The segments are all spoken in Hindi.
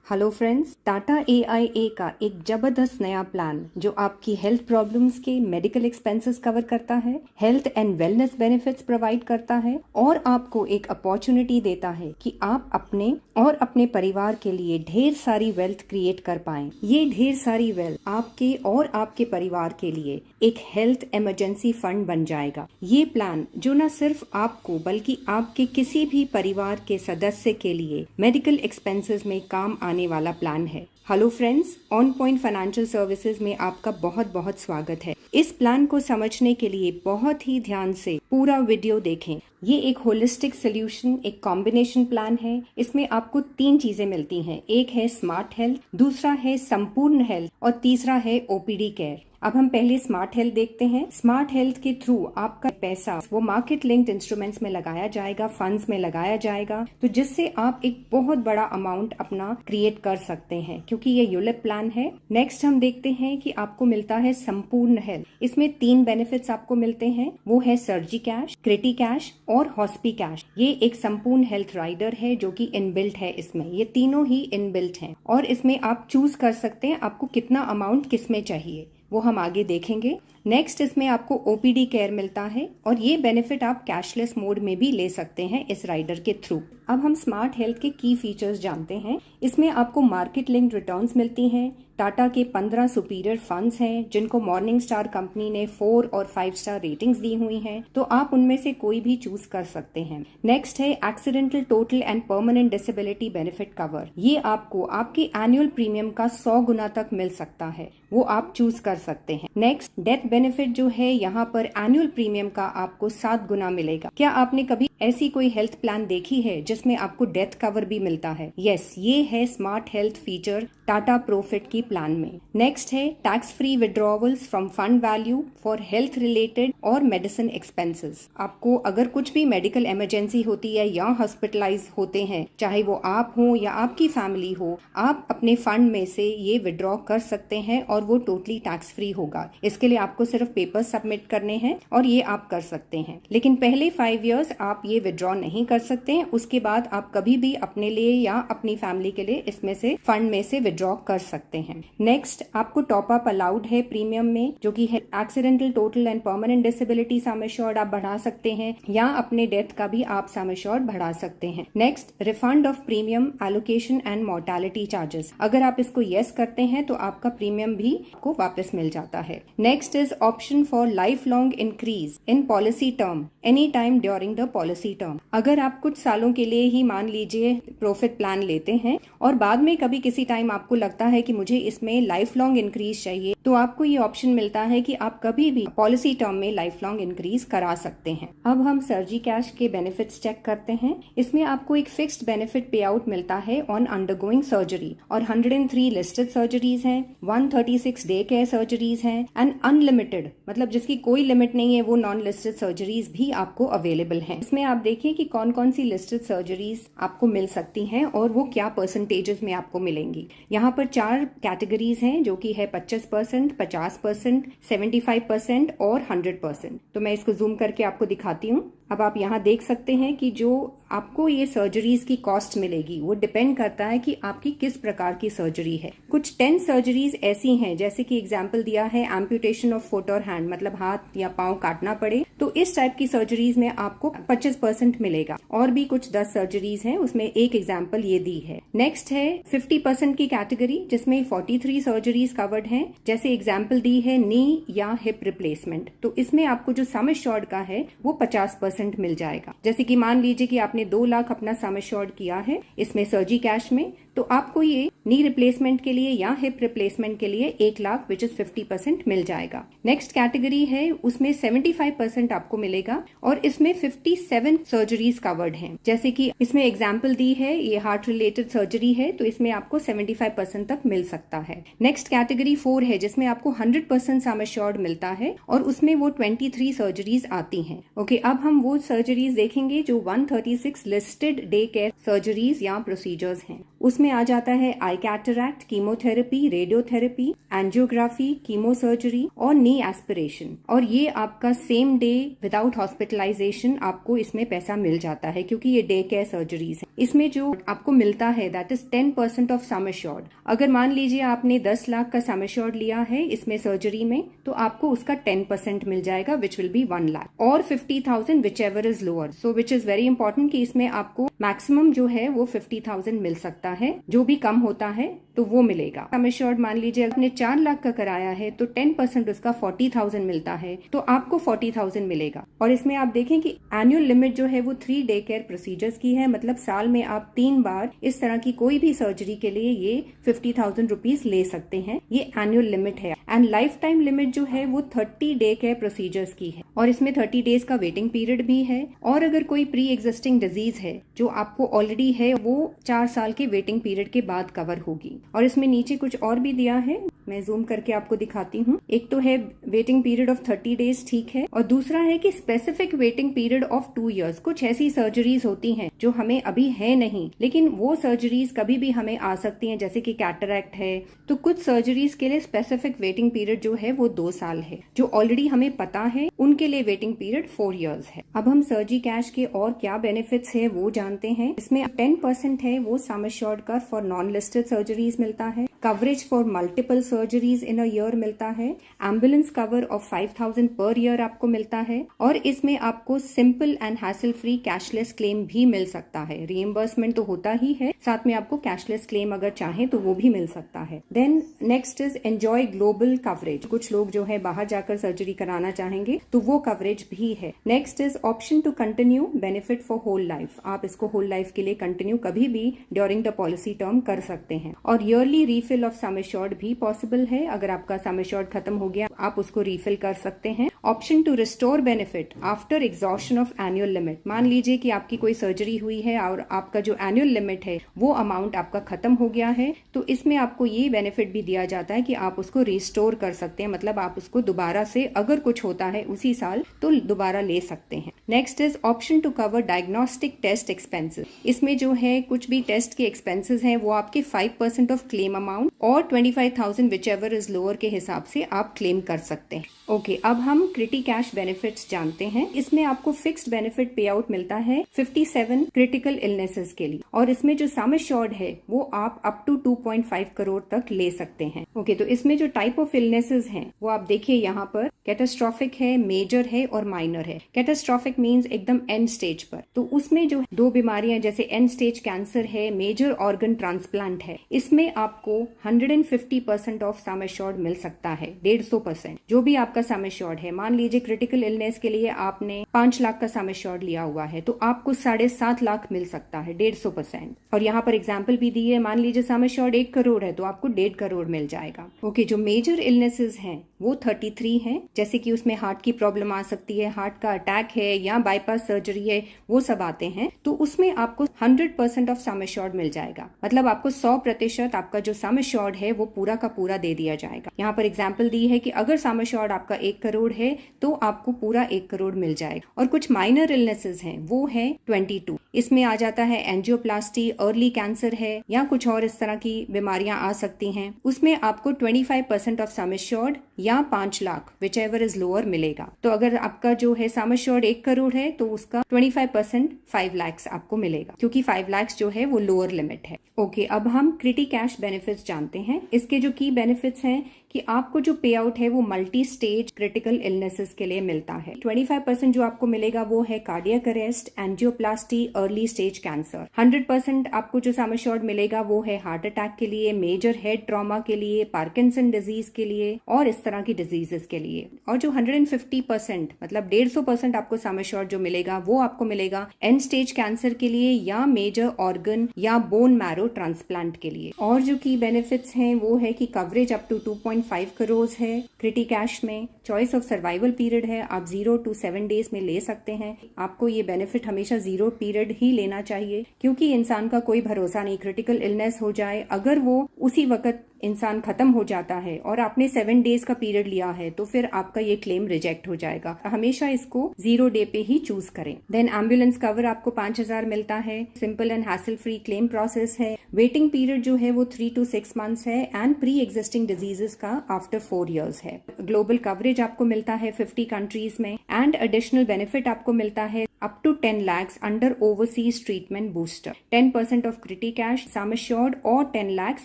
हेलो फ्रेंड्स, टाटा AIA का एक जबरदस्त नया प्लान जो आपकी हेल्थ प्रॉब्लम्स के मेडिकल एक्सपेंसेस कवर करता है, health and wellness benefits provide करता है और आपको एक अपॉर्चुनिटी देता है कि आप अपने और अपने परिवार के लिए ढेर सारी वेल्थ क्रिएट कर पाएं। ये ढेर सारी वेल्थ आपके और आपके परिवार के लिए एक हेल्थ इमरजेंसी फंड बन जाएगा। ये प्लान जो न सिर्फ आपको बल्कि आपके किसी भी परिवार के सदस्य के लिए मेडिकल एक्सपेंसेस में काम आने वाला प्लान है। Hello friends, on point financial services में आपका बहुत बहुत स्वागत है। इस प्लान को समझने के लिए बहुत ही ध्यान से पूरा वीडियो देखें। ये एक होलिस्टिक सोल्यूशन, एक कॉम्बिनेशन प्लान है। इसमें आपको 3 चीजें मिलती हैं। एक है स्मार्ट हेल्थ, दूसरा है संपूर्ण हेल्थ और तीसरा है OPD केयर। अब हम पहले स्मार्ट हेल्थ देखते हैं। स्मार्ट हेल्थ के थ्रू आपका पैसा वो मार्केट लिंक्ड इंस्ट्रूमेंट्स में लगाया जाएगा, फंड्स में लगाया जाएगा, तो जिससे आप एक बहुत बड़ा अमाउंट अपना क्रिएट कर सकते हैं, क्योंकि ये यूलिप प्लान है। नेक्स्ट हम देखते हैं कि आपको मिलता है संपूर्ण हेल्थ। इसमें 3 बेनिफिट्स आपको मिलते हैं, वो है सर्जी कैश, क्रिटी कैश और हॉस्पी कैश। ये एक संपूर्ण हेल्थ राइडर है जो कि इनबिल्ट है। इसमें ये तीनों ही इनबिल्ट हैं और इसमें आप चूज कर सकते हैं आपको कितना अमाउंट किसमें चाहिए, वो हम आगे देखेंगे। नेक्स्ट इसमें आपको OPD केयर मिलता है और ये बेनिफिट आप कैशलेस मोड में भी ले सकते हैं इस राइडर के थ्रू। अब हम स्मार्ट हेल्थ के की फीचर्स जानते हैं। इसमें आपको मार्केट लिंक्ड रिटर्न्स मिलती हैं। टाटा के 15 सुपीरियर फंड्स हैं जिनको मॉर्निंग स्टार कंपनी ने 4 और 5 स्टार रेटिंग्स दी हुई हैं, तो आप उनमें से कोई भी चूज कर सकते हैं। नेक्स्ट है accidental total and permanent disability benefit cover. ये आपको आपके एनुअल प्रीमियम का 100 गुना तक मिल सकता है, वो आप चूज कर सकते हैं। नेक्स्ट डेथ बेनिफिट जो है, यहाँ पर एनुअल प्रीमियम का आपको 7 गुना मिलेगा। क्या आपने कभी ऐसी कोई हेल्थ प्लान देखी है जिसमें आपको डेथ कवर भी मिलता है? यस, ये है smart health feature Tata profit की प्लान में। नेक्स्ट है tax free withdrawals from fund value for health related और मेडिसिन एक्सपेंसेस। आपको अगर कुछ भी मेडिकल इमरजेंसी होती है या हॉस्पिटलाइज होते हैं, चाहे वो आप हो या आपकी फैमिली हो, आप अपने फंड में से ये विड्रॉ कर सकते हैं और वो टोटली टैक्स फ्री होगा। इसके लिए आपको सिर्फ पेपर सबमिट करने हैं और ये आप कर सकते हैं। लेकिन पहले 5 इयर्स आप ये विड्रॉ नहीं कर सकते हैं। उसके बाद आप कभी भी अपने लिए या अपनी फैमिली के लिए इसमें से फंड में से विड्रॉ कर सकते हैं। नेक्स्ट आपको टॉप अप अलाउड है प्रीमियम में, जो कि है accidental total and permanent disability sum assured आप बढ़ा सकते हैं या अपने डेथ का भी आप सम एश्योर्ड बढ़ा सकते हैं। Next refund of premium allocation and mortality charges. अगर आप इसको यस करते हैं तो आपका प्रीमियम भी आपको वापस मिल जाता है। Next is option for life long increase in policy term any time during the policy term. अगर आप कुछ सालों के लिए ही मान लीजिए प्रॉफिट प्लान लेते हैं और बाद में कभी किसी टाइम आपको लगता है कि मुझे इसमें लाइफ लॉन्ग इंक्रीज चाहिए, तो आपको ये ऑप्शन मिलता है कि आप कभी भी पॉलिसी टर्म में लाइफ लॉन्ग इंक्रीज करा सकते हैं। अब हम सर्जी कैश के बेनिफिट्स चेक करते हैं। इसमें आपको एक फिक्स्ड बेनिफिट पे आउट मिलता है ऑन अंडरगोइंग सर्जरी और 103 लिस्टेड सर्जरीज हैं, 136 डे केयर सर्जरीज हैं एंड अनलिमिटेड, मतलब जिसकी कोई लिमिट नहीं है, वो नॉन लिस्टेड सर्जरीज भी आपको अवेलेबल हैं। इसमें आप देखिए कि कौन कौन सी लिस्टेड सर्जरीज आपको मिल सकती हैं और वो क्या परसेंटेजेस में आपको मिलेंगी। यहाँ पर 4 कैटेगरीज हैं जो कि है 25%, 50%, 75% और 100%। तो मैं इसको जूम करके आपको दिखाती हूँ। अब आप यहाँ देख सकते हैं कि जो आपको ये सर्जरीज की कॉस्ट मिलेगी वो डिपेंड करता है कि आपकी किस प्रकार की सर्जरी है। कुछ 10 सर्जरीज ऐसी हैं, जैसे कि एग्जाम्पल दिया है एम्पुटेशन ऑफ फुट और हैंड, मतलब हाथ या पांव काटना पड़े, तो इस टाइप की सर्जरीज में आपको 25% मिलेगा। और भी कुछ 10 सर्जरीज हैं, उसमें एक एग्जाम्पल ये दी है। नेक्स्ट है 50% की कैटेगरी, जिसमें 43 सर्जरीज कवर्ड हैं, जैसे एग्जाम्पल दी है नी या हिप रिप्लेसमेंट। तो इसमें आपको जो सम एश्योर्ड का है वो 50% मिल जाएगा। जैसे कि मान लीजिए कि आपने 2 लाख अपना सम एश्योर्ड किया है इसमें सर्जी कैश में, तो आपको ये नी रिप्लेसमेंट के लिए या हिप रिप्लेसमेंट के लिए 1 लाख विच इज 50% मिल जाएगा। नेक्स्ट कैटेगरी है, उसमें 75% आपको मिलेगा और इसमें 57 सर्जरीज कवर्ड हैं। जैसे कि इसमें एग्जाम्पल दी है, ये हार्ट रिलेटेड सर्जरी है, तो इसमें आपको 75% तक मिल सकता है। नेक्स्ट कैटेगरी 4 है, जिसमें आपको 100% सम एश्योर्ड मिलता है और उसमें वो 23 सर्जरीज आती हैं। ओके, अब हम वो सर्जरीज देखेंगे जो 136 लिस्टेड डे केयर सर्जरीज या प्रोसीजर्स हैं। उसमें आ जाता है eye cataract, chemotherapy, radiotherapy, angiography, chemo surgery और नी एस्पिरेशन। और ये आपका सेम डे विदाउट हॉस्पिटलाइजेशन आपको इसमें पैसा मिल जाता है, क्योंकि ये डे केयर सर्जरीज है। इसमें जो आपको मिलता है that is 10% of sum assured. अगर मान लीजिए आपने 10 लाख का सम एश्योर्ड लिया है इसमें सर्जरी में, तो आपको उसका 10% मिल जाएगा विच विल बी 1 लाख, और 50,000 which ever is lower. So which is very important कि इसमें आपको मैक्सिमम जो है वो 50,000 मिल सकता है, जो भी कम होता है तो वो मिलेगा। सम एश्योर्ड मान लीजिए आपने 4 लाख का कराया है तो 10% उसका 40,000 मिलता है, तो आपको 40,000 मिलेगा। और इसमें आप देखें कि एनुअल लिमिट जो है वो 3 डे केयर प्रोसीजर्स की है, मतलब साल में आप 3 बार इस तरह की कोई भी सर्जरी के लिए ये 50,000 रुपीज ले सकते हैं। ये एनुअल लिमिट है। एंड लाइफ टाइम लिमिट जो है वो 30 डे केयर प्रोसीजर्स की है, और इसमें 30 डेज का वेटिंग पीरियड भी है। और अगर कोई प्री एग्जिस्टिंग डिजीज है जो आपको ऑलरेडी है, वो 4 साल के वेटिंग पीरियड के बाद कवर होगी। और इसमें नीचे कुछ और भी दिया है, मैं जूम करके आपको दिखाती हूँ। एक तो है वेटिंग पीरियड ऑफ 30 डेज, ठीक है, और दूसरा है कि specific waiting period of 2 years. कुछ ऐसी सर्जरीज होती हैं जो हमें अभी है नहीं, लेकिन वो सर्जरीज कभी भी हमें आ सकती हैं, जैसे कि कैटरैक्ट है। तो कुछ सर्जरीज के लिए स्पेसिफिक वेटिंग पीरियड जो है वो 2 साल है। जो ऑलरेडी हमें पता है उनके लिए वेटिंग पीरियड 4 इयर्स है। अब हम सर्जी कैश के और क्या बेनिफिट्स है वो जानते हैं। इसमें 10% है वो सम एश्योर्ड का फॉर नॉन लिस्टेड सर्जरीज मिलता है, coverage for multiple surgeries in a year मिलता है, ambulance cover of 5,000 per year आपको मिलता है, और इसमें आपको simple and hassle free cashless claim भी मिल सकता है। रीइंबर्समेंट तो होता ही है, साथ में आपको कैशलेस क्लेम अगर चाहें तो वो भी मिल सकता है। Then next is enjoy global coverage. कुछ लोग जो है बाहर जाकर सर्जरी कराना चाहेंगे तो वो कवरेज भी है। Next is option to continue benefit for whole life. आप इसको होल लाइफ के लिए कंटिन्यू कभी भी ड्यूरिंग द पॉलिसी टर्म कर सकते हैं। और yearly refill of sum assured भी पॉसिबल है। अगर आपका सम एश्योर्ड खत्म हो गया आप उसको रीफिल कर सकते हैं। Option to restore benefit after exhaustion of annual limit. मान लीजिए कि आपकी कोई सर्जरी हुई है और आपका जो एनुअल लिमिट है वो अमाउंट आपका खत्म हो गया है, तो इसमें आपको ये बेनिफिट भी दिया जाता है कि आप उसको रिस्टोर कर सकते हैं, मतलब आप उसको दोबारा से अगर कुछ होता है उसी साल तो दोबारा ले सकते हैं। Next is option to cover diagnostic test expenses. इसमें जो है कुछ भी टेस्ट के एक्सपेंसेस हैं वो आपके 5% ऑफ क्लेम अमाउंट और 25,000 विच एवर इज लोअर के हिसाब से आप क्लेम कर सकते हैं। ओके, अब हम क्रिटी कैश बेनिफिट्स जानते हैं। इसमें आपको फिक्स्ड बेनिफिट पे आउट मिलता है 57 क्रिटिकल इलनेसेस के लिए, और इसमें जो सम एश्योर्ड है वो आप अप टू 2.5 करोड़ तक ले सकते हैं। ओके, तो इसमें जो टाइप ऑफ इलनेसेस हैं वो आप देखिए यहाँ पर कैटास्ट्रॉफिक है, मेजर है और माइनर है। कैटास्ट्रॉफिक मींस एकदम एंड स्टेज पर, तो उसमें जो 2 बीमारियां जैसे एंड स्टेज कैंसर है, मेजर ऑर्गन ट्रांसप्लांट है, इसमें आपको 150% ऑफ सम एश्योर्ड मिल सकता है, 150%। जो भी आपका सम एश्योर्ड है, मान लीजिए क्रिटिकल इलनेस के लिए आपने 5 लाख का सम एश्योर्ड लिया हुआ है तो आपको 7.5 लाख मिल सकता है, 150%। और यहाँ पर एग्जाम्पल भी दी है, मान लीजिए सम एश्योर्ड 1 करोड़ है तो आपको 1.5 करोड़ मिल जाएगा। ओके, जो मेजर इलनेसेस हैं वो 33 हैं, जैसे कि उसमें हार्ट की प्रॉब्लम आ सकती है, हार्ट का अटैक है या बाईपास सर्जरी है, वो सब आते हैं। तो उसमें आपको 100% ऑफ सम एश्योर्ड मिल जाएगा, मतलब आपको 100% आपका जो सम एश्योर्ड है वो पूरा का पूरा दे दिया जाएगा। यहाँ पर एग्जाम्पल दी है कि अगर सम एश्योर्ड आपका 1 करोड़ है तो आपको पूरा 1 करोड़ मिल जाएगा। और कुछ माइनर इलनेसेस हैं वो है 22। इसमें आ जाता है एंजियोप्लास्टी, अर्ली कैंसर है या कुछ और इस तरह की बीमारियां आ सकती हैं। उसमें आपको 25% ऑफ सम एश्योर्ड या 5 lakh which ever is lower मिलेगा। तो अगर आपका जो है सम एश्योर्ड 1 करोड़ है तो उसका 25% 5 लाख आपको मिलेगा, क्योंकि 5 लाख जो है वो लोअर लिमिट है। ओके, अब हम क्रिटी कैश बेनिफिट्स जानते हैं। इसके जो की बेनिफिट्स हैं कि आपको जो पे आउट है वो मल्टी स्टेज क्रिटिकल इलनेसेस के लिए मिलता है। 25% जो आपको मिलेगा वो है cardiac arrest, angioplasty, early stage cancer. 100% आपको जो सम एश्योर्ड मिलेगा वो है हार्ट अटैक के लिए, मेजर हेड ट्रॉमा के लिए, पार्किंसन डिजीज के लिए और इस तरह की डिजीजेस के लिए। और जो 150% मतलब 150% आपको सम एश्योर्ड जो मिलेगा वो आपको मिलेगा एंड स्टेज कैंसर के लिए या मेजर ऑर्गन या बोन मैरो ट्रांसप्लांट के लिए। और जो की बेनिफिट्स हैं वो है कि कवरेज अप टू 2.5 करोड़ है क्रिटी कैश में। चॉइस ऑफ सर्वाइवल पीरियड है, आप 0 to 7 डेज में ले सकते हैं। आपको ये बेनिफिट हमेशा 0 पीरियड ही लेना चाहिए, क्योंकि इंसान का कोई भरोसा नहीं, क्रिटिकल इलनेस हो जाए अगर वो उसी वक्त इंसान खत्म हो जाता है और आपने 7 डेज का पीरियड लिया है तो फिर आपका ये क्लेम रिजेक्ट हो जाएगा। हमेशा इसको 0 डे पे ही चूज करें। देन एम्बुलेंस कवर आपको 5,000 मिलता है। Simple and hassle free claim process है। वेटिंग पीरियड जो है वो 3 to 6 मंथ्स है एंड प्री एग्जिस्टिंग डिजीजेस का आफ्टर 4 years है। ग्लोबल कवरेज आपको मिलता है 50 कंट्रीज में एंड एडिशनल बेनिफिट आपको मिलता है up to 10 lakhs under overseas treatment booster, 10% of Criti cash, sum assured or 10 lakhs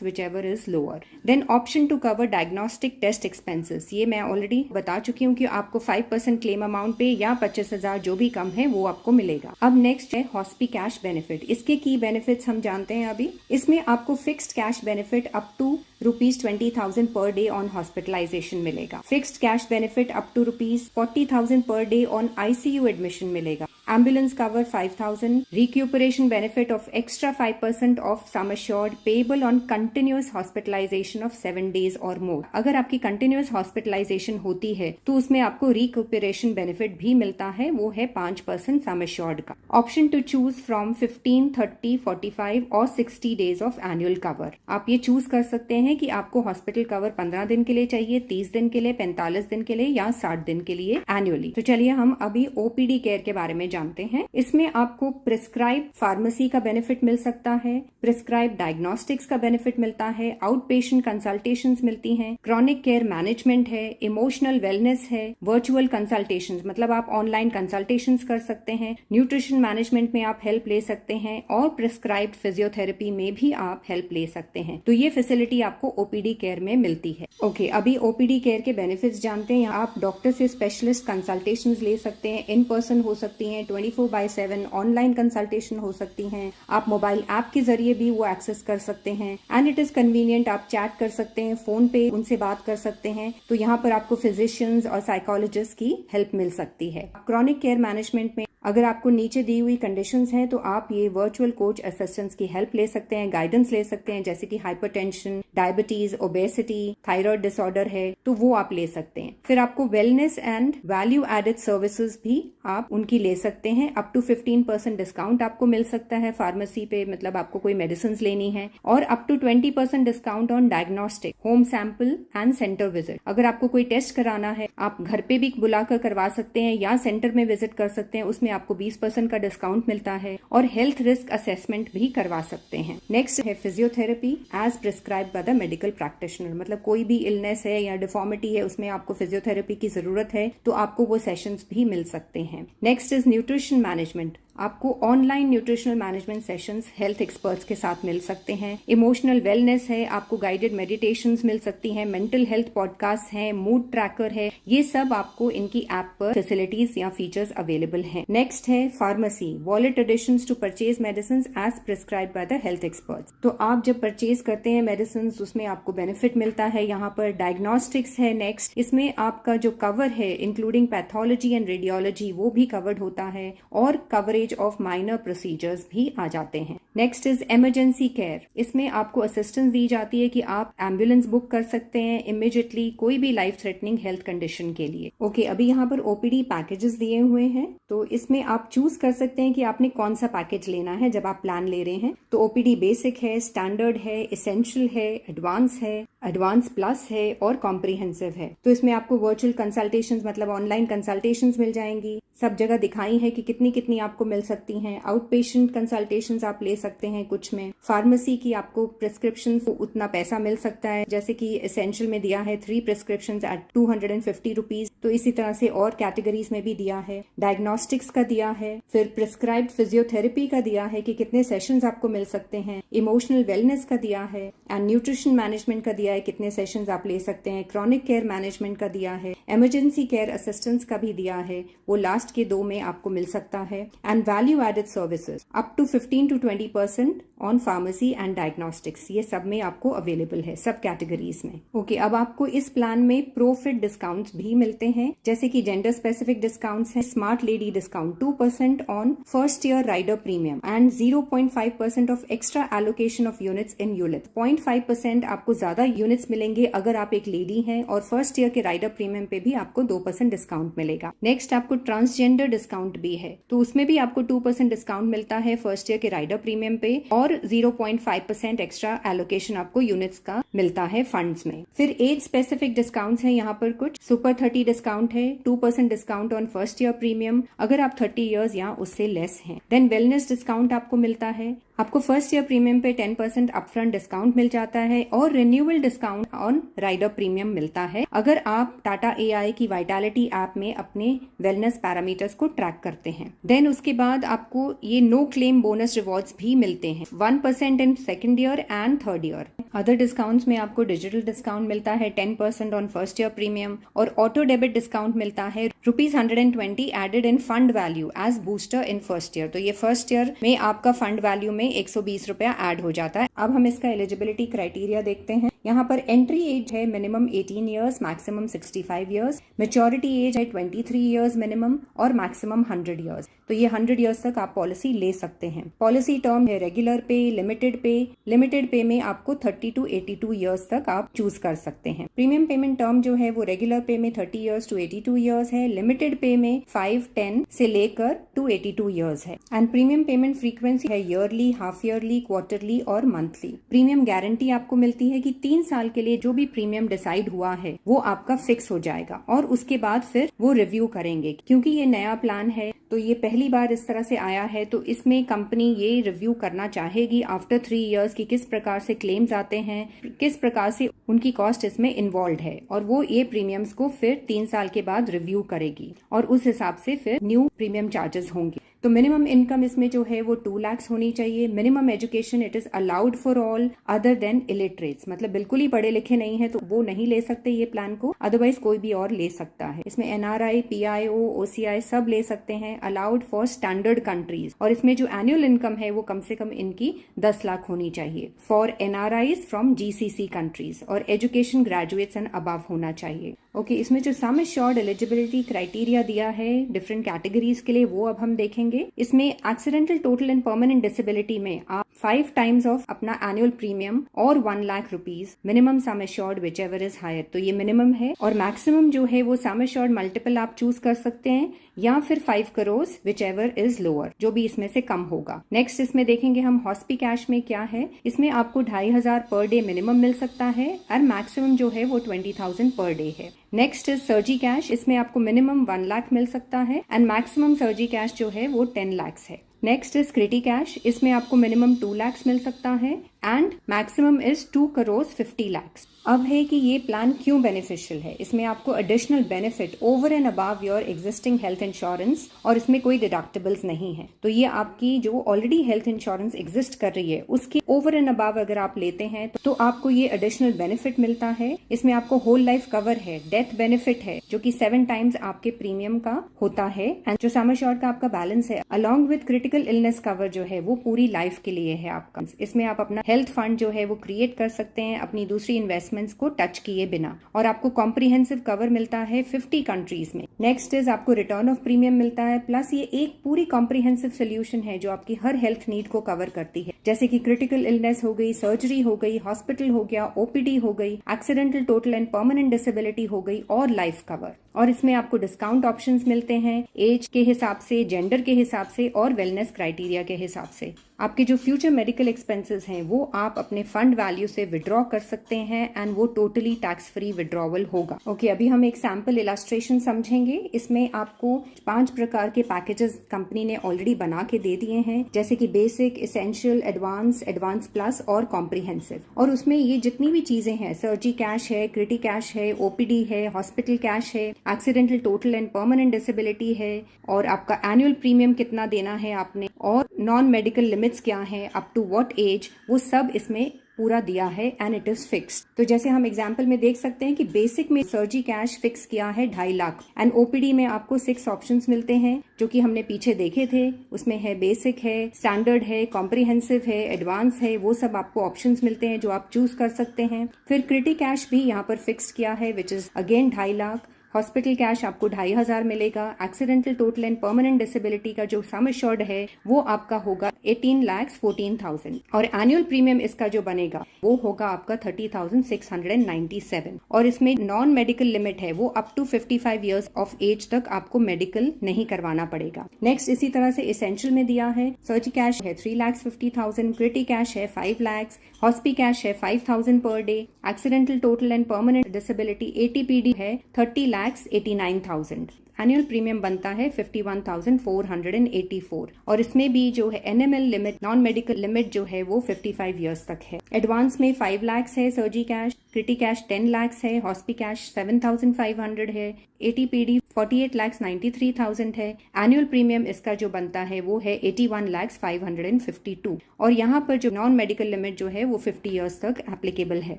whichever is lower. Then option to cover diagnostic test expenses, ये मैं ऑलरेडी बता चुकी हूँ कि आपको 5% क्लेम अमाउंट पे या 25,000 जो भी कम है वो आपको मिलेगा। अब नेक्स्ट है हॉस्पी कैश बेनिफिट। इसके की बेनिफिट्स हम जानते हैं अभी। इसमें आपको fixed cash benefit up to ₹20,000 per day on hospitalisation मिलेगा। Fixed cash benefit up to ₹40,000 per day on ICU admission मिलेगा। Ambulance cover 5,000, recuperation benefit of extra 5% of sum assured payable on continuous hospitalisation of 7 days और मोर। अगर आपकी कंटिन्यूअस हॉस्पिटलाइजेशन होती है तो उसमें आपको रिक्यूपरेशन बेनिफिट भी मिलता है, वो है 5% सम assured का। ऑप्शन टू चूज फ्रॉम 15, 30, 45 और 60 days ऑफ एनुअल कवर। आप ये चूज कर सकते हैं कि आपको हॉस्पिटल कवर 15 दिन के लिए चाहिए, 30 दिन के लिए, 45 दिन के लिए या 60 दिन के लिए एनुअली। तो चलिए हम अभी OPD केयर के बारे में जानते हैं। इसमें आपको प्रिस्क्राइब फार्मेसी का बेनिफिट मिल सकता है, प्रिस्क्राइब डायग्नोस्टिक्स का बेनिफिट मिलता है, आउट पेशेंट कंसल्टेशंस मिलती हैं, क्रॉनिक केयर मैनेजमेंट है, इमोशनल वेलनेस है, वर्चुअल कंसल्टेशंस मतलब आप ऑनलाइन कंसल्टेशंस कर सकते हैं, न्यूट्रिशन मैनेजमेंट में आप हेल्प ले सकते हैं और प्रिस्क्राइब्ड फिजियोथेरेपी में भी आप हेल्प ले सकते हैं। तो ये फैसिलिटी आपको OPD केयर में मिलती है। ओके, अभी OPD केयर के बेनिफिट्स जानते हैं। आप डॉक्टर से स्पेशलिस्ट कंसल्टेशंस ले सकते हैं, इन पर्सन हो सकती हैं, 24/7 ऑनलाइन कंसल्टेशन हो सकती हैं, आप मोबाइल ऐप के जरिए भी वो एक्सेस कर सकते हैं एंड इट इज कन्वीनियंट। आप चैट कर सकते हैं, फोन पे उनसे बात कर सकते हैं। तो यहाँ पर आपको फिजिशियंस और साइकोलॉजिस्ट की हेल्प मिल सकती है। क्रॉनिक केयर मैनेजमेंट में अगर आपको नीचे दी हुई कंडीशंस हैं तो आप ये वर्चुअल कोच असिस्टेंट्स की हेल्प ले सकते हैं, गाइडेंस ले सकते हैं, जैसे कि hypertension, diabetes, obesity, thyroid disorder है तो वो आप ले सकते हैं। फिर आपको wellness and value added services भी आप उनकी ले सकते हैं। अप टू 15% डिस्काउंट आपको मिल सकता है फार्मेसी पे, मतलब आपको कोई मेडिसिन लेनी है, और up to 20% discount on diagnostic, home sample and centre visit. अगर आपको कोई टेस्ट कराना है आप घर पे भी बुलाकर करवा सकते हैं या सेंटर में विजिट कर सकते हैं, उसमें आपको 20% का डिस्काउंट मिलता है, और हेल्थ रिस्क असेसमेंट भी करवा सकते हैं। नेक्स्ट है physiotherapy as prescribed by the medical practitioner, मतलब कोई भी इलनेस है या डिफॉर्मिटी है उसमें आपको फिजियोथेरेपी की जरूरत है तो आपको वो सेशंस भी मिल सकते हैं। Next is nutrition management. आपको online nutritional management sessions health experts के साथ मिल सकते हैं। इमोशनल वेलनेस है, आपको गाइडेड मेडिटेशंस मिल सकती हैं, मेंटल हेल्थ पॉडकास्ट है, मूड ट्रैकर है, ये सब आपको इनकी ऐप पर फैसिलिटीज या फीचर्स अवेलेबल हैं। नेक्स्ट है pharmacy, wallet additions to purchase medicine as prescribed by the health experts. तो आप जब परचेज करते हैं मेडिसिन उसमें आपको बेनिफिट मिलता है। यहाँ पर डायग्नोस्टिक्स है नेक्स्ट, इसमें आपका जो कवर है इंक्लूडिंग पैथोलॉजी एंड रेडियोलॉजी वो भी कवर्ड होता है, और कवरेज ऑफ माइनर प्रोसीजर्स भी आ जाते हैं। नेक्स्ट इज इमरजेंसी केयर, इसमें आपको असिस्टेंस दी जाती है कि आप एम्बुलेंस बुक कर सकते हैं इमीडिएटली कोई भी लाइफ थ्रेटनिंग हेल्थ कंडीशन के लिए। ओके, अभी यहाँ पर OPD पैकेजेस दिए हुए हैं तो इसमें आप चूज कर सकते हैं कि आपने कौन सा पैकेज लेना है जब आप प्लान ले रहे हैं। तो OPD बेसिक है, स्टैंडर्ड है, एसेंशियल है, एडवांस है, एडवांस प्लस है और कॉम्प्रिहेंसिव है। तो इसमें आपको वर्चुअल कंसल्टेशंस मतलब ऑनलाइन कंसल्टेशंस मिल जाएंगी, सब जगह दिखाई है कि कितनी कितनी आपको मिल सकती हैं। आउट पेशेंट कंसल्टेशंस आप ले सकते हैं कुछ में। फार्मेसी की आपको प्रिस्क्रिप्शन को उतना पैसा मिल सकता है, जैसे कि एसेंशियल में दिया है 3 प्रिस्क्रिप्शंस एट 250 रुपीज, तो इसी तरह से और कैटेगरीज में भी दिया है। डायग्नोस्टिक्स का दिया है, फिर प्रिस्क्राइब्ड फिजियोथेरेपी का दिया है कि कितने सेशंस आपको मिल सकते हैं, इमोशनल वेलनेस का दिया है, एंड न्यूट्रिशन मैनेजमेंट का दिया है कितने सेशंस आप ले सकते हैं, क्रॉनिक केयर मैनेजमेंट का दिया है, इमरजेंसी केयर असिस्टेंस का भी दिया है, वो लास्ट के 2 में आपको मिल सकता है, and value added services up to 15 to 20% on pharmacy and diagnostics, ये सब में आपको अवेलेबल है सब कैटेगरीज में। ओके, अब आपको इस प्लान में प्रोफिट डिस्काउंट्स भी मिलते हैं, जैसे कि जेंडर स्पेसिफिक डिस्काउंट्स हैं, smart lady discount 2% on first year rider premium and 0.5% of extra allocation of units in ULIP. 0.5% आपको ज्यादा यूनिट्स मिलेंगे अगर आप एक लेडी हैं, और फर्स्ट ईयर के राइडर प्रीमियम पे भी आपको 2% डिस्काउंट मिलेगा। नेक्स्ट आपको ट्रांसजेंडर जेंडर डिस्काउंट भी है, तो उसमें भी आपको 2% डिस्काउंट मिलता है फर्स्ट ईयर के राइडर प्रीमियम पे और 0.5% एक्स्ट्रा एलोकेशन आपको यूनिट्स का मिलता है फंड्स में। फिर एज स्पेसिफिक डिस्काउंट्स है यहाँ पर कुछ। सुपर 30 डिस्काउंट है, 2% discount on first year premium अगर आप 30 ईयर्स या उससे लेस हैं। देन वेलनेस डिस्काउंट आपको मिलता है। आपको फर्स्ट ईयर प्रीमियम पे 10% अपफ्रंट डिस्काउंट मिल जाता है और renewal discount on rider premium मिलता है अगर आप टाटा एआई की वाइटैलिटी ऐप में अपने वेलनेस पैरामीटर्स को ट्रैक करते हैं। देन उसके बाद आपको ये नो क्लेम बोनस रिवॉर्ड्स भी मिलते हैं, 1% in second year and third year. Other discounts में आपको डिजिटल डिस्काउंट मिलता है 10% ऑन फर्स्ट ईयर प्रीमियम और ऑटो डेबिट डिस्काउंट मिलता है ₹120 added in fund value as booster in first year. तो ये फर्स्ट ईयर में आपका फंड वैल्यू में 120 रुपया ऐड हो जाता है। अब हम इसका एलिजिबिलिटी क्राइटेरिया देखते हैं। यहाँ पर एंट्री एज है minimum 18 years, maximum 65 years. Maturity age है 23 ईयर्स मिनिमम और मैक्सिमम 100 ईयर्स। तो ये 100 ईयर्स तक आप पॉलिसी ले सकते हैं। पॉलिसी टर्म है रेगुलर पे, लिमिटेड पे। लिमिटेड पे में आपको 30 to 82 ईयर्स तक आप चूज कर सकते हैं। प्रीमियम पेमेंट टर्म जो है वो रेगुलर पे में 30 ईयर्स टू 82 ईयर्स है, लिमिटेड पे में 5, 10 से लेकर टू 82 ईयर्स है। एंड प्रीमियम पेमेंट फ्रीक्वेंसी है ईयरली, हाफ ईयरली, क्वार्टरली और मंथली। प्रीमियम गारंटी आपको मिलती है कि 3 साल के लिए जो भी प्रीमियम डिसाइड हुआ है वो आपका फिक्स हो जाएगा और उसके बाद फिर वो रिव्यू करेंगे। क्योंकि ये नया प्लान है तो ये पहली बार इस तरह से आया है, तो इसमें कंपनी ये रिव्यू करना चाहेगी आफ्टर 3 इयर्स की किस प्रकार से क्लेम्स आते हैं, किस प्रकार से उनकी कॉस्ट इसमें इन्वॉल्व है, और वो ये प्रीमियम्स को फिर 3 साल के बाद रिव्यू करेगी और उस हिसाब से फिर न्यू प्रीमियम चार्जेस होंगे। तो मिनिमम इनकम इसमें जो है वो 2 लाख होनी चाहिए। Minimum education it is allowed for all other than illiterates, मतलब बिल्कुल ही पढ़े लिखे नहीं है तो वो नहीं ले सकते ये प्लान को, अदरवाइज कोई भी और ले सकता है। इसमें एनआरआई, पीआईओ, ओसीआई सब ले सकते हैं, अलाउड फॉर स्टैंडर्ड कंट्रीज। और इसमें जो एनुअल इनकम है वो कम से कम इनकी 10 लाख होनी चाहिए for NRIs from GCC countries, और एजुकेशन ग्रेजुएट्स एंड अबव होना चाहिए। ओके, इसमें जो सम एश्योर्ड एलिजिबिलिटी क्राइटेरिया दिया है डिफरेंट कैटेगरीज के लिए वो अब हम देखेंगे। इसमें accidental total and permanent disability में आप 5 टाइम्स ऑफ अपना एनुअल प्रीमियम और 1 lakh rupees minimum sum assured whichever is higher, तो ये मिनिमम है। और मैक्सिमम जो है वो सम एश्योर्ड मल्टीपल आप चूज कर सकते हैं या फिर 5 crore whichever is lower, जो भी इसमें से कम होगा। नेक्स्ट इसमें देखेंगे हम हॉस्पी कैश में क्या है। इसमें आपको 2500 पर डे मिनिमम मिल सकता है और मैक्सिमम जो है वो 20,000 पर डे है। नेक्स्ट इज सर्जी कैश, इसमें आपको मिनिमम 1 लाख मिल सकता है एंड मैक्सिमम सर्जी कैश जो है वो 10 लाख है। नेक्स्ट इज क्रिटी कैश, इसमें आपको मिनिमम 2 लाख मिल सकता है and maximum is 2 crore 50 lakh. अब है कि ये प्लान क्यों बेनिफिशियल है। इसमें आपको additional benefit over and above your existing health insurance, और इसमें कोई डिडक्टिबल्स नहीं है। तो ये आपकी जो ऑलरेडी हेल्थ इंश्योरेंस एग्जिस्ट कर रही है उसके ओवर एंड अबव अगर आप लेते हैं तो आपको ये एडिशनल बेनिफिट मिलता है। इसमें आपको होल लाइफ कवर है, डेथ बेनिफिट है जो कि 7 टाइम्स आपके प्रीमियम का होता है, एंड जो सम एश्योर्ड का आपका बैलेंस है along with critical illness cover जो है वो पूरी लाइफ के लिए है आपका। इसमें आप अपना हेल्थ फंड जो है वो क्रिएट कर सकते हैं अपनी दूसरी इन्वेस्टमेंट्स को टच किए बिना, और आपको कॉम्प्रिहेंसिव कवर मिलता है 50 कंट्रीज में। नेक्स्ट इज आपको रिटर्न ऑफ प्रीमियम मिलता है, प्लस ये एक पूरी कॉम्प्रिहेंसिव सोल्यूशन है जो आपकी हर हेल्थ नीड को कवर करती है, जैसे कि क्रिटिकल इलनेस हो गई, सर्जरी हो गई, हॉस्पिटल हो गया, ओपीडी हो गई, accidental total and permanent disability हो गई और लाइफ कवर। और इसमें आपको डिस्काउंट ऑप्शंस मिलते हैं एज के हिसाब से, जेंडर के हिसाब से और वेलनेस क्राइटेरिया के हिसाब से। आपके जो फ्यूचर मेडिकल एक्सपेंसेस हैं वो आप अपने फंड वैल्यू से विड्रॉ कर सकते हैं एंड वो टोटली टैक्स फ्री विड्रॉवल होगा। ओके, अभी हम एक सैम्पल इलस्ट्रेशन समझेंगे। इसमें आपको 5 प्रकार के पैकेजेस कंपनी ने ऑलरेडी बना के दे दिए हैं, जैसे कि basic, essential, advance, advance plus और कॉम्प्रिहेंसिव। और उसमें ये जितनी भी चीजें हैं, सर्जी कैश है, क्रिटी कैश है, ओपीडी है, हॉस्पिटल कैश है, accidental total and permanent disability है, और आपका एनुअल प्रीमियम कितना देना है आपने, और नॉन मेडिकल लिमिट्स क्या है, अप टू व्हाट एज, वो सब इसमें पूरा दिया है एंड इट इज फिक्स्ड। तो जैसे हम एग्जांपल में देख सकते हैं कि बेसिक में सर्जी कैश फिक्स किया है 2.5 लाख एंड ओपीडी में आपको 6 ऑप्शंस मिलते हैं जो कि हमने पीछे देखे थे। उसमें है बेसिक है, स्टैंडर्ड है, कॉम्प्रिहेंसिव है, एडवांस है, वो सब आपको ऑप्शंस मिलते हैं जो आप चूज कर सकते हैं। फिर क्रिटी कैश भी यहाँ पर फिक्स किया है which is again 2.5 lakh. Hospital cash आपको 2500 मिलेगा। Accidental total and permanent disability का जो सम एश्योर्ड है वो आपका होगा 18,14,000 और एनुअल प्रीमियम इसका जो बनेगा वो होगा आपका 30,697 और इसमें नॉन मेडिकल लिमिट है वो up to 55 years of age तक आपको मेडिकल नहीं करवाना पड़ेगा। नेक्स्ट इसी तरह से एसेंशियल में दिया है सर्जी कैश है 3,50,000, क्रिटी कैश है 5 लाख, हॉस्पी कैश है 5,000 per day, accidental total and permanent disability ATPD है 30,89,000। एनुअल प्रीमियम बनता है 51,484 और इसमें भी जो है NML limit non medical limit जो है वो 55 इयर्स तक है। एडवांस में 5 लाख है सर्जी कैश, क्रिटी कैश 10 लाख है, हॉस्पी कैश 7,500 है, ATPD 48,93,000 है। एनुअल प्रीमियम इसका जो बनता है वो है 81,552 और यहाँ पर जो नॉन मेडिकल लिमिट जो है वो 50 इयर्स तक एप्लीकेबल है।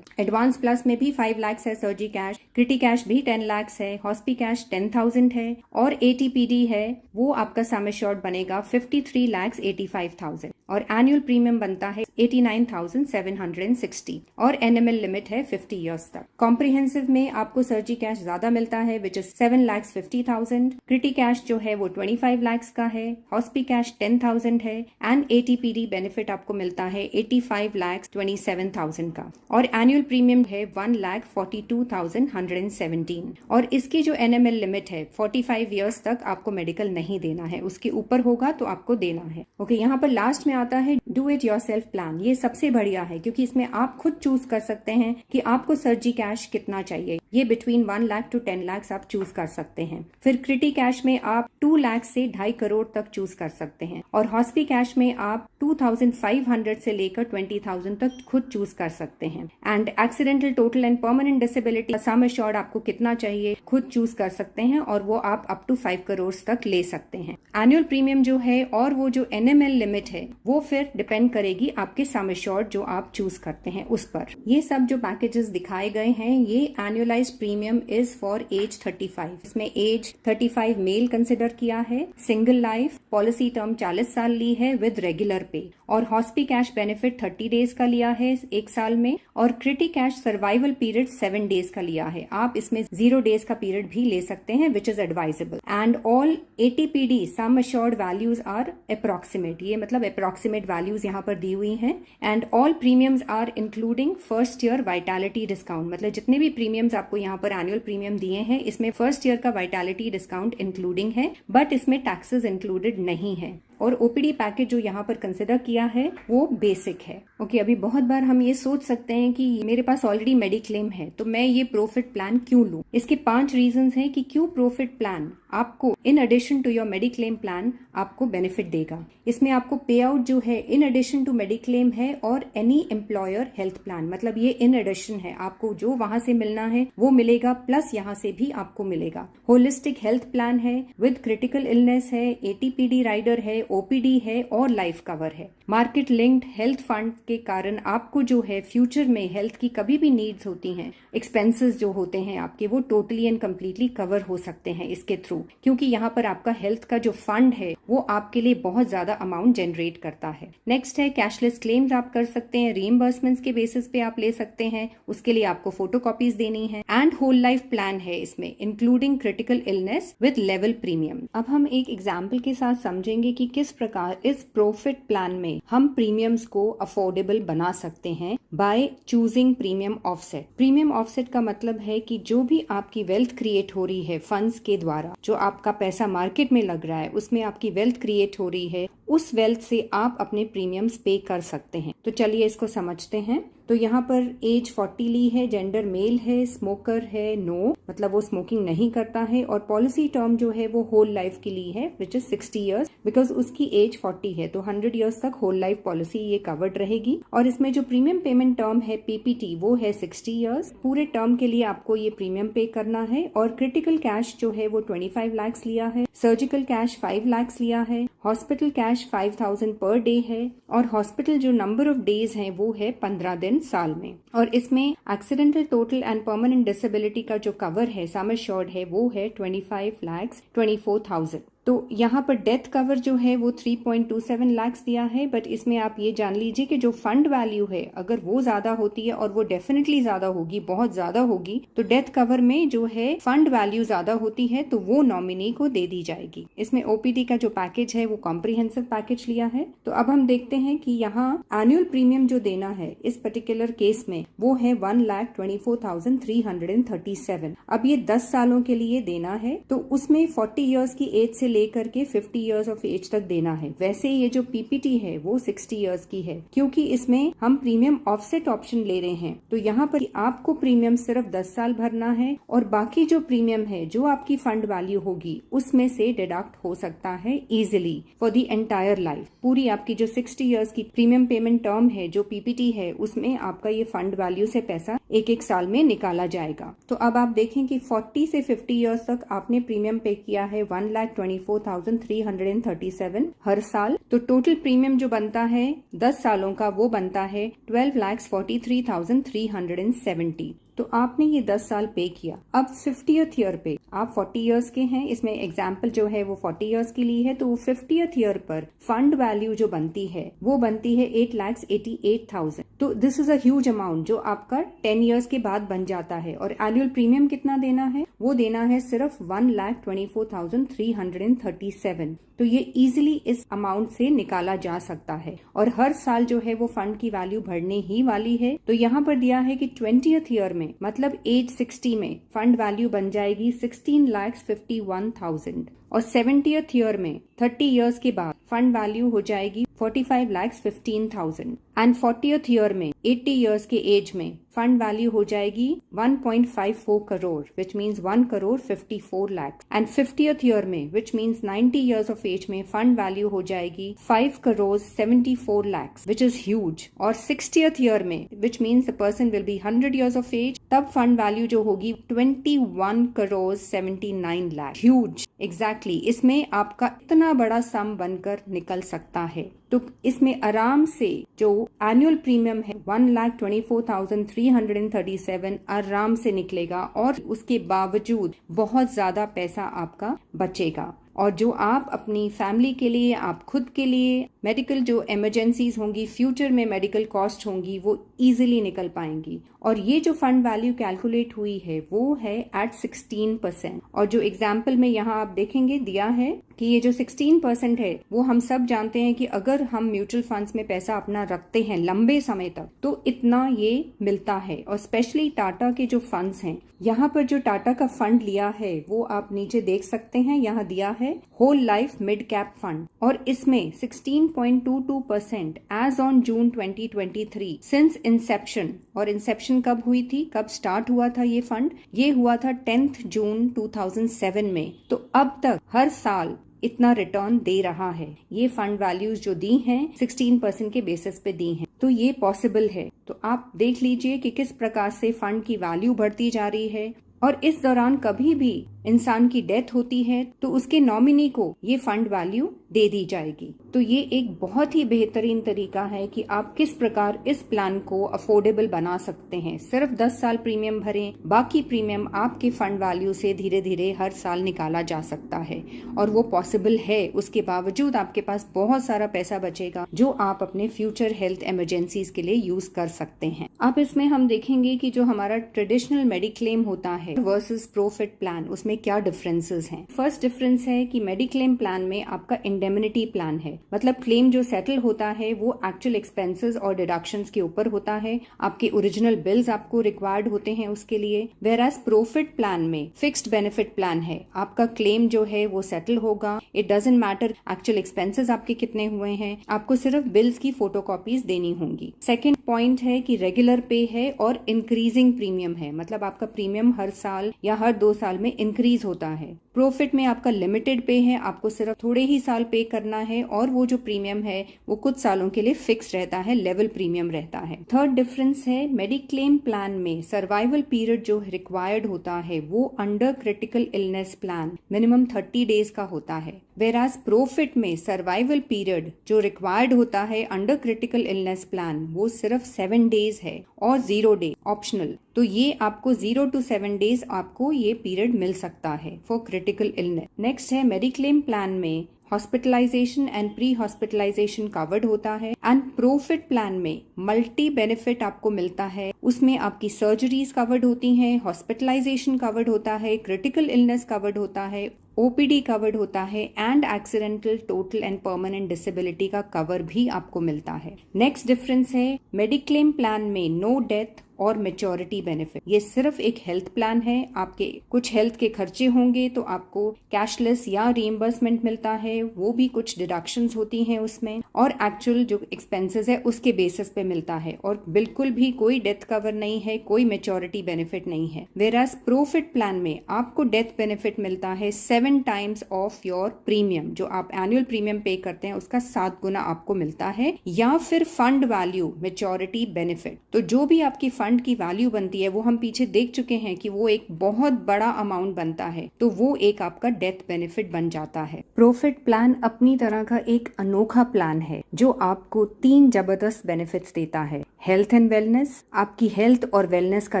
एडवांस प्लस में भी 5 लाख है सर्जी कैश, क्रिटी कैश भी 10 लाख है, हॉस्पी कैश 10,000 है और ATPD है वो आपका सम एश्योर्ड बनेगा 53,85,000 और एनुअल प्रीमियम बनता है 89,760 और NML लिमिट है 50 इयर्स तक। कॉम्प्रिहेंसिव में आपको सर्जी कैश ज्यादा मिलता है विच इज 7,50,000, क्रिटी कैश जो है वो 25 लाख का है, हॉस्पी कैश 10,000 है एंड ATPD बेनिफिट आपको मिलता है 85,27,000 का और एनुअल प्रीमियम है 1,42,117 और इसकी जो NML लिमिट है 45 इयर्स तक आपको मेडिकल नहीं देना है, उसके ऊपर होगा तो आपको देना है। ओके, यहाँ पर लास्ट में आता है डू इट योरसेल्फ प्लान। ये सबसे बढ़िया है क्योंकि इसमें आप खुद चूज कर सकते हैं कि आपको सर्जी कैश कितना चाहिए। ये बिटवीन 1 लाख टू 10 लाख आप चूज कर सकते हैं। फिर क्रिटी कैश में आप 2 लाख से 2.5 करोड़ तक चूज कर सकते हैं और हॉस्पी कैश में आप 2,500 से लेकर 20,000 तक खुद चूज कर सकते हैं। And accidental total and permanent disability sum assured आपको कितना चाहिए खुद चूज कर सकते हैं और वो आप अप टू 5 करोड़ तक ले सकते हैं। एनुअल प्रीमियम जो है और वो जो NML लिमिट है वो फिर डिपेंड करेगी आपके सम एश्योर्ड जो आप चूज करते हैं उस पर। ये सब जो पैकेजेस दिखाए गए हैं ये annualised premium is for age 35। इसमें एज 35 मेल कंसिडर किया है, सिंगल लाइफ पॉलिसी टर्म 40 साल ली है विद रेगुलर पे और हॉस्पी कैश बेनिफिट 30 डेज का लिया है 1 साल में और क्रिटी कैश सर्वाइवल पीरियड 7 डेज का लिया है। आप इसमें 0 डेज का पीरियड भी ले सकते हैं which is advisable and all ATPD some assured values are approximate. ये मतलब अप्रोक्सीमेट वैल्यूज यहाँ पर दी हुई हैं and all premiums are including first year vitality discount. मतलब जितने भी प्रीमियम्स आपको यहाँ पर एनुअल प्रीमियम दिए हैं इसमें फर्स्ट ईयर का वाइटैलिटी डिस्काउंट इंक्लूडिंग है बट इसमें टैक्सेस इंक्लूडेड नहीं है और OPD पैकेज जो यहाँ पर कंसिडर किया है वो बेसिक है। ओके, अभी बहुत बार हम ये सोच सकते हैं कि मेरे पास ऑलरेडी मेडिक्लेम है तो मैं ये प्रॉफिट प्लान क्यों लूं। इसके 5 रीजंस हैं कि क्यों प्रॉफिट प्लान आपको in addition to your mediclaim plan आपको बेनिफिट देगा। इसमें आपको पे आउट जो है इन एडिशन टू मेडिक्लेम है और एनी एम्प्लॉयर हेल्थ प्लान, मतलब ये इन एडिशन है, आपको जो वहां से मिलना है वो मिलेगा प्लस यहाँ से भी आपको मिलेगा। होलिस्टिक हेल्थ प्लान है विद क्रिटिकल इलनेस है, ATPD राइडर है, OPD है और लाइफ कवर है। मार्केट लिंक्ड हेल्थ फंड के कारण आपको जो है फ्यूचर में हेल्थ की कभी भी नीड्स होती हैं, एक्सपेंसेस जो होते हैं आपके वो टोटली एंड कम्प्लीटली कवर हो सकते हैं इसके थ्रू, क्योंकि यहाँ पर आपका हेल्थ का जो फंड है वो आपके लिए बहुत ज्यादा अमाउंट जनरेट करता है। नेक्स्ट है कैशलेस क्लेम्स आप कर सकते हैं, रीइंबर्समेंट्स के बेसिस पे आप ले सकते हैं, उसके लिए आपको फोटोकॉपीज देनी है एंड होल लाइफ प्लान है इसमें including critical illness with level premium. अब हम एक एग्जाम्पल के साथ समझेंगे कि किस प्रकार इस प्रॉफिट प्लान में हम प्रीमियम्स को अफोर्डेबल बना सकते हैं by choosing premium offset. Premium offset का मतलब है कि जो भी आपकी वेल्थ क्रिएट हो रही है फंड्स के द्वारा, जो आपका पैसा मार्केट में लग रहा है उसमें आपकी वेल्थ क्रिएट हो रही है, उस वेल्थ से आप अपने प्रीमियम्स पे कर सकते हैं। तो चलिए इसको समझते हैं। तो यहाँ पर एज 40 ली है, जेंडर मेल है, स्मोकर है नो, मतलब वो स्मोकिंग नहीं करता है और पॉलिसी टर्म जो है वो होल लाइफ के लिए है विच इज 60 इयर्स बिकॉज उसकी एज 40 है तो 100 इयर्स तक होल लाइफ पॉलिसी ये कवर्ड रहेगी। और इसमें जो प्रीमियम पेमेंट टर्म है PPT वो है 60 इयर्स, पूरे टर्म के लिए आपको ये प्रीमियम पे करना है। और क्रिटिकल कैश जो है वो 25 लाख लिया है, सर्जिकल कैश 5 लाख लिया है, हॉस्पिटल कैश 5,000 पर डे है और हॉस्पिटल जो नंबर ऑफ डेज है वो है 15 दिन साल में। और इसमें accidental total and permanent disability का जो कवर है सम एश्योर्ड है वो है 25,24,000 तो यहाँ पर डेथ कवर जो है वो 3.27 लाख दिया है, बट इसमें आप ये जान लीजिए कि जो फंड वैल्यू है अगर वो ज्यादा होती है, और वो डेफिनेटली ज्यादा होगी, बहुत ज्यादा होगी, तो डेथ कवर में जो है फंड वैल्यू ज्यादा होती है तो वो नॉमिनी को दे दी जाएगी। इसमें ओपीडी का जो पैकेज है वो कॉम्प्रिहेंसिव पैकेज लिया है। तो अब हम देखते हैं कि यहाँ एनुअल प्रीमियम जो देना है इस पर्टिकुलर केस में वो है 1,24,337। अब ये 10 सालों के लिए देना है, तो उसमें 40 इयर्स की एज से लेकर के 50 इयर्स ऑफ एज तक देना है। वैसे ये जो पीपीटी है वो 60 इयर्स की है, क्योंकि इसमें हम प्रीमियम ऑफसेट ऑप्शन ले रहे हैं। तो यहाँ पर आपको प्रीमियम सिर्फ 10 साल भरना है, और बाकी जो प्रीमियम है जो आपकी फंड वैल्यू होगी उसमें से डिडक्ट हो सकता है easily for the entire life. पूरी आपकी जो 60 इयर्स की प्रीमियम पेमेंट टर्म है जो पीपीटी है उसमें आपका ये फंड वैल्यू से पैसा एक एक साल में निकाला जाएगा। तो अब आप देखें कि 40 से 50 इयर्स तक आपने प्रीमियम पे किया है 1,24,337 हर साल। तो टोटल प्रीमियम जो बनता है 10 सालों का वो बनता है 12,43,370। तो आपने ये 10 साल पे किया। अब 50th ईयर पे आप 40 इयर्स के हैं, इसमें एग्जाम्पल जो है वो 40 इयर्स के लिए है, तो 50th ईयर पर फंड वैल्यू जो बनती है वो बनती है 8,88,000। तो this is a huge amount जो आपका 10 इयर्स के बाद बन जाता है। और एनुअल प्रीमियम कितना देना है? वो देना है सिर्फ 1,24,337। तो ये इजिली इस अमाउंट से निकाला जा सकता है, और हर साल जो है वो फंड की वैल्यू बढ़ने ही वाली है। तो यहाँ पर दिया है कि 20th ईयर में मतलब एज 60 में फंड वैल्यू बन जाएगी 16,51,000, और 70th ईयर में 30 इयर्स के बाद फंड वैल्यू हो जाएगी 45,15,000, एंड 40th ईयर में 80 इयर्स के एज में फंड वैल्यू हो जाएगी 1.54 crore, which means 1,54 lakh, and 50th year में which means 90 years of age में फंड वैल्यू हो जाएगी 5,74 लाख, विच इज ह्यूज। और 60th ईयर में which means the person will be 100 years of age, तब फंड वैल्यू जो होगी 21,79 लाख, ह्यूज। एग्जैक्टली इसमें आपका इतना बड़ा सम बनकर निकल सकता है। तो इसमें आराम से जो एनुअल प्रीमियम है 1,24,337 आराम से निकलेगा, और उसके बावजूद बहुत ज्यादा पैसा आपका बचेगा। और जो आप अपनी फैमिली के लिए, आप खुद के लिए, मेडिकल जो इमरजेंसीज होंगी, फ्यूचर में मेडिकल कॉस्ट होंगी, वो इजीली निकल पाएंगी। और ये जो फंड वैल्यू कैलकुलेट हुई है वो है एट 16%। और जो एग्जाम्पल में यहाँ आप देखेंगे दिया है कि ये जो 16% है वो हम सब जानते हैं कि अगर हम म्यूचुअल फंड्स में पैसा अपना रखते हैं लंबे समय तक तो इतना ये मिलता है। और स्पेशली टाटा के जो फंड्स हैं, यहाँ पर जो टाटा का फंड लिया है वो आप नीचे देख सकते हैं, यहाँ दिया है whole life mid cap fund, और इसमें 16.22% as on June 2023 since inception. और इंसेप्शन कब हुई थी, कब स्टार्ट हुआ था ये फंड? ये हुआ था 10 जून 2007 में। तो अब तक हर साल इतना रिटर्न दे रहा है। ये फंड वैल्यूज जो दी हैं 16% के बेसिस पे दी हैं, तो ये पॉसिबल है। तो आप देख लीजिए कि किस प्रकार से फंड की वैल्यू बढ़ती जा रही है। और इस दौरान कभी भी इंसान की डेथ होती है तो उसके नॉमिनी को ये फंड वैल्यू दे दी जाएगी। तो ये एक बहुत ही बेहतरीन तरीका है कि आप किस प्रकार इस प्लान को अफोर्डेबल बना सकते हैं। सिर्फ 10 साल प्रीमियम भरें, बाकी प्रीमियम आपके फंड वैल्यू से धीरे धीरे हर साल निकाला जा सकता है, और वो पॉसिबल है। उसके बावजूद आपके पास बहुत सारा पैसा बचेगा जो आप अपने फ्यूचर हेल्थ इमरजेंसीज के लिए यूज कर सकते हैं। अब इसमें हम देखेंगे कि जो हमारा ट्रेडिशनल मेडिक्लेम होता है वर्सेस प्रोफिट प्लान, उसमें क्या डिफरेंसेस हैं। फर्स्ट डिफरेंस है कि मेडिक्लेम प्लान में आपका इंडेमनिटी प्लान है, मतलब क्लेम जो सेटल होता है वो एक्चुअल एक्सपेंसेस और डिडक्शंस के ऊपर होता है। आपके ओरिजिनल बिल्स आपको रिक्वायर्ड होते हैं उसके लिए। वेयरएज प्रोफिट प्लान में फिक्स्ड बेनिफिट प्लान है, आपका क्लेम जो है वो सेटल होगा। It doesn't matter actual expenses आपके कितने हुए हैं, आपको सिर्फ बिल्स की फोटोकॉपीज देनी होंगी। सेकेंड पॉइंट है कि रेगुलर पे है और इंक्रीजिंग प्रीमियम है, मतलब आपका प्रीमियम हर साल या हर 2 साल में इंक्रीज होता है। प्रॉफिट में आपका लिमिटेड पे है, आपको सिर्फ थोड़े ही साल पे करना है, और वो जो प्रीमियम है वो कुछ सालों के लिए फिक्स रहता है, लेवल प्रीमियम रहता है। थर्ड डिफरेंस है मेडिक्लेम प्लान में सर्वाइवल पीरियड जो रिक्वायर्ड होता है वो under critical illness plan minimum 30 days का होता है, वेराज प्रोफिट में सर्वाइवल पीरियड जो रिक्वायर्ड होता है अंडर क्रिटिकल इलनेस प्लान वो सिर्फ 7 डेज है और 0 डे ऑप्शनल। तो ये आपको 0 to 7 डेज आपको ये पीरियड मिल सकता है फॉर क्रिटिकल इलनेस। नेक्स्ट है मेडिक्लेम प्लान में hospitalisation and pre hospitalisation covered होता है एंड प्रोफिट प्लान में मल्टी बेनिफिट आपको मिलता है। उसमें आपकी सर्जरीज कवर्ड होती हैं, हॉस्पिटलाइजेशन कवर्ड होता है, क्रिटिकल इलनेस कवर्ड होता है, ओपीडी कवर्ड होता है and accidental total and permanent disability का कवर भी आपको मिलता है। नेक्स्ट डिफरेंस है मेडिक्लेम प्लान में नो डेथ और मेच्योरिटी बेनिफिट। ये सिर्फ एक हेल्थ प्लान है, आपके कुछ हेल्थ के खर्चे होंगे तो आपको कैशलेस या रीइंबर्समेंट मिलता है, वो भी कुछ डिडक्शंस होती हैं उसमें, और एक्चुअल जो एक्सपेंसेस है उसके बेसिस पे मिलता है, और बिल्कुल भी कोई डेथ कवर नहीं है, कोई मेच्योरिटी बेनिफिट नहीं है। वेराज प्रोफिट प्लान में आपको डेथ बेनिफिट मिलता है 7 टाइम्स ऑफ योर प्रीमियम, जो आप एनुअल प्रीमियम पे करते हैं उसका 7 गुना आपको मिलता है, या फिर फंड वैल्यू मेच्योरिटी बेनिफिट। तो जो भी आपकी फंड की वैल्यू बनती है वो हम पीछे देख चुके हैं कि वो एक बहुत बड़ा अमाउंट बनता है, तो वो एक आपका डेथ बेनिफिट बन जाता है। प्रोफिट प्लान अपनी तरह का एक अनोखा प्लान है जो आपको 3 जबरदस्त बेनिफिट्स देता है। हेल्थ एंड वेलनेस, आपकी हेल्थ और वेलनेस का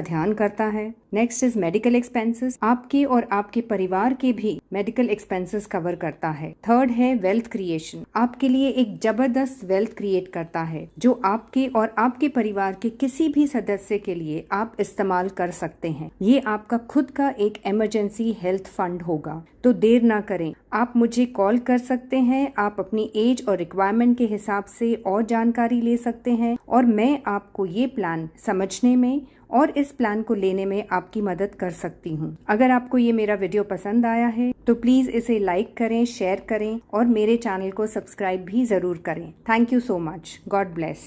ध्यान करता है। नेक्स्ट इज मेडिकल एक्सपेंसेस, आपके और आपके परिवार के भी मेडिकल एक्सपेंसेस कवर करता है। थर्ड है वेल्थ क्रिएशन, आपके लिए एक जबरदस्त वेल्थ क्रिएट करता है जो आपके और आपके परिवार के किसी भी सदस्य के लिए आप इस्तेमाल कर सकते हैं। ये आपका खुद का एक इमरजेंसी हेल्थ फंड होगा। तो देर ना करें, आप मुझे कॉल कर सकते हैं, आप अपनी एज और रिक्वायरमेंट के हिसाब से और जानकारी ले सकते हैं, और मैं आपको ये प्लान समझने में और इस प्लान को लेने में आपकी मदद कर सकती हूँ। अगर आपको ये मेरा वीडियो पसंद आया है तो प्लीज इसे लाइक करें, शेयर करें और मेरे चैनल को सब्सक्राइब भी जरूर करें। Thank you so much. God bless.